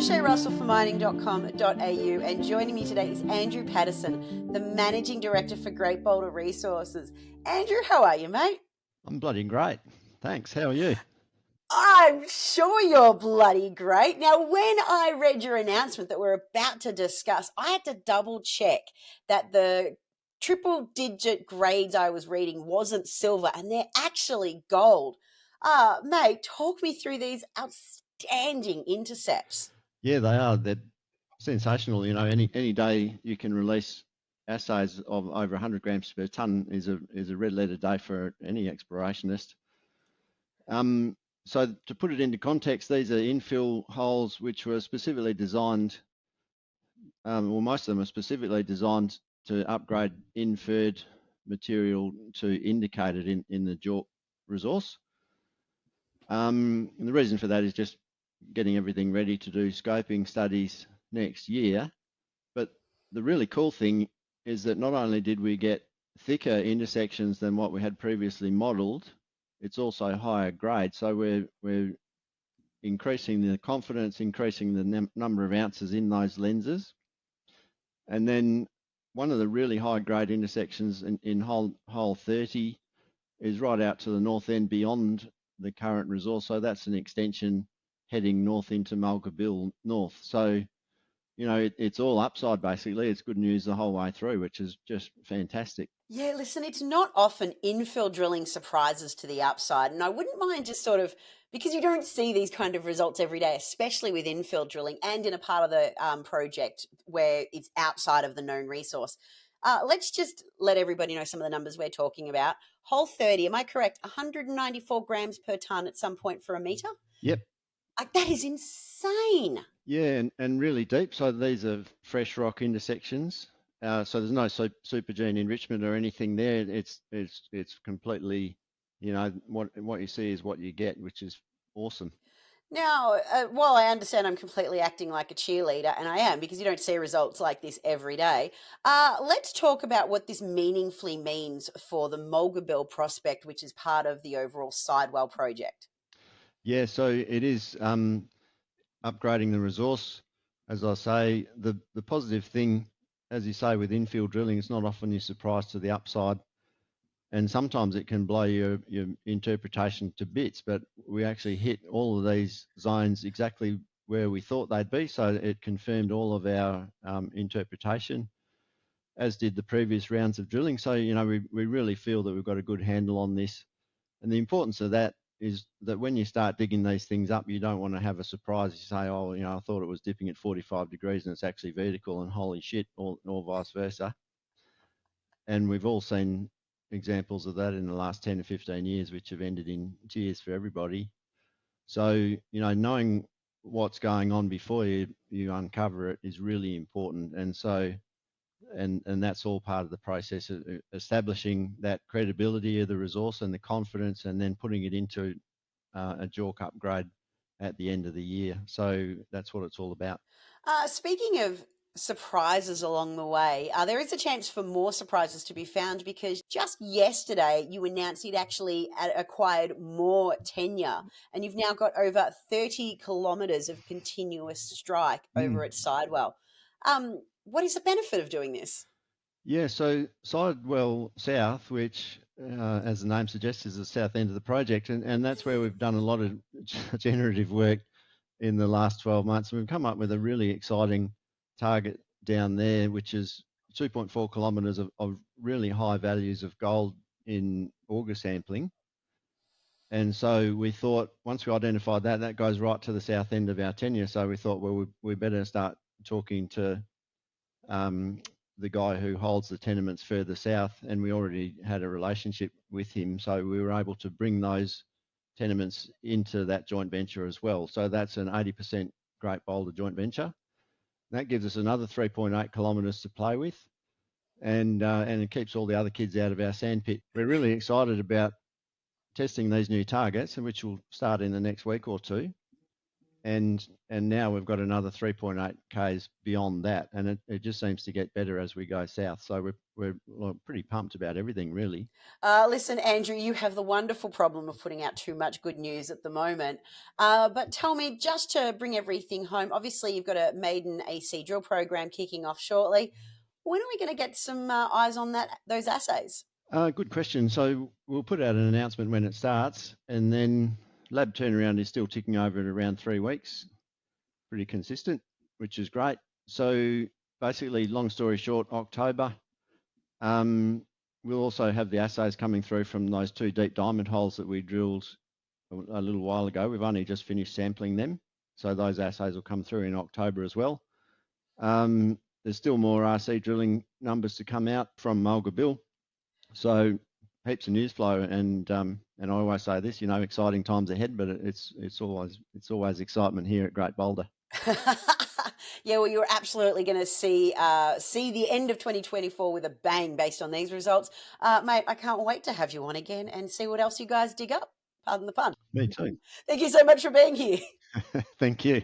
Shay Russell for mining.com.au, and joining me today is Andrew Paterson, the Managing Director for Great Boulder Resources. Andrew, how are you, mate? I'm bloody great. Thanks. How are you? I'm sure you're bloody great. Now, when I read your announcement that we're about to discuss, I had to double check that the triple digit grades I was reading wasn't silver and they're actually gold. Mate, talk me through these outstanding intercepts. Yeah, they are. They're sensational. You know, any day you can release assays of over 100 grams per tonne is a red letter day for any explorationist. So to put it into context, these are infill holes which were specifically designed, well, most of them are specifically designed to upgrade inferred material to indicated in the JORC resource. And the reason for that is just getting everything ready to do scoping studies next year. But the really cool thing is that not only did we get thicker intersections than what we had previously modelled, it's also higher grade. So we're increasing the confidence, increasing the number of ounces in those lenses. And then one of the really high grade intersections in hole 30 is right out to the north end beyond the current resource. So that's an extension heading north into Mulga Bill north. So, you know, it's all upside basically. It's good news the whole way through, which is just fantastic. Yeah, listen, it's not often infill drilling surprises to the upside. And I wouldn't mind just sort of, because you don't see these kind of results every day, especially with infill drilling and in a part of the project where it's outside of the known resource. Let's just let everybody know some of the numbers we're talking about. Hole 30, am I correct? 194 grams per tonne at some point for a metre? Yep. Like, that is insane. Yeah, and really deep. So these are fresh rock intersections. So there's no supergene enrichment or anything there. It's completely, you know, what you see is what you get, which is awesome. Now, while I understand I'm completely acting like a cheerleader, and I am because you don't see results like this every day, let's talk about what this meaningfully means for the Mulga Bill prospect, which is part of the overall Sidewell project. Yeah, so it is upgrading the resource. As I say, the positive thing, as you say, with infill drilling, it's not often you're surprised to the upside. And sometimes it can blow your interpretation to bits, but we actually hit all of these zones exactly where we thought they'd be. So it confirmed all of our interpretation, as did the previous rounds of drilling. So, you know, we really feel that we've got a good handle on this. And the importance of that is that when you start digging these things up, you don't want to have a surprise. You say, oh, you know, I thought it was dipping at 45 degrees and it's actually vertical, and holy shit, or vice versa. And we've all seen examples of that in the last 10 or 15 years, which have ended in tears for everybody. So, you know, knowing what's going on before you uncover it is really important. And so, and that's all part of the process of establishing that credibility of the resource and the confidence, and then putting it into a JORC upgrade at the end of the year. So that's what it's all about. Speaking of surprises along the way, there is a chance for more surprises to be found, because just yesterday you announced you'd actually acquired more tenure, and you've now got over 30 kilometres of continuous strike over at Sidewell. What is the benefit of doing this? Yeah, so Sidewell South, which, as the name suggests, is the south end of the project, and that's where we've done a lot of generative work in the last 12 months. We've come up with a really exciting target down there, which is 2.4 kilometres of really high values of gold in auger sampling. And so we thought, once we identified that, that goes right to the south end of our tenure. So we thought, well, we better start talking to the guy who holds the tenements further south, and we already had a relationship with him. So we were able to bring those tenements into that joint venture as well. So that's an 80% Great Boulder joint venture. That gives us another 3.8 kilometres to play with, and it keeps all the other kids out of our sandpit. We're really excited about testing these new targets, which will start in the next week or two. and now we've got another 3.8 k's beyond that, and it just seems to get better as we go south. So we're pretty pumped about everything, really. Listen, Andrew, you have the wonderful problem of putting out too much good news at the moment. But tell me, just to bring everything home, obviously you've got a maiden AC drill program kicking off shortly. When are we going to get some eyes on those assays? Good question. So we'll put out an announcement when it starts, and then lab turnaround is still ticking over at around 3 weeks. Pretty consistent, which is great. So basically, long story short, October. We'll also have the assays coming through from those 2 deep diamond holes that we drilled a little while ago. We've only just finished sampling them, so those assays will come through in October as well. There's still more RC drilling numbers to come out from Mulga Bill, so heaps of news flow, and I always say this, exciting times ahead, but it's always excitement here at Great Boulder. Yeah, well, you're absolutely going to see the end of 2024 with a bang based on these results. Mate, I can't wait to have you on again and see what else you guys dig up. Pardon the pun. Me too. Thank you so much for being here. Thank you.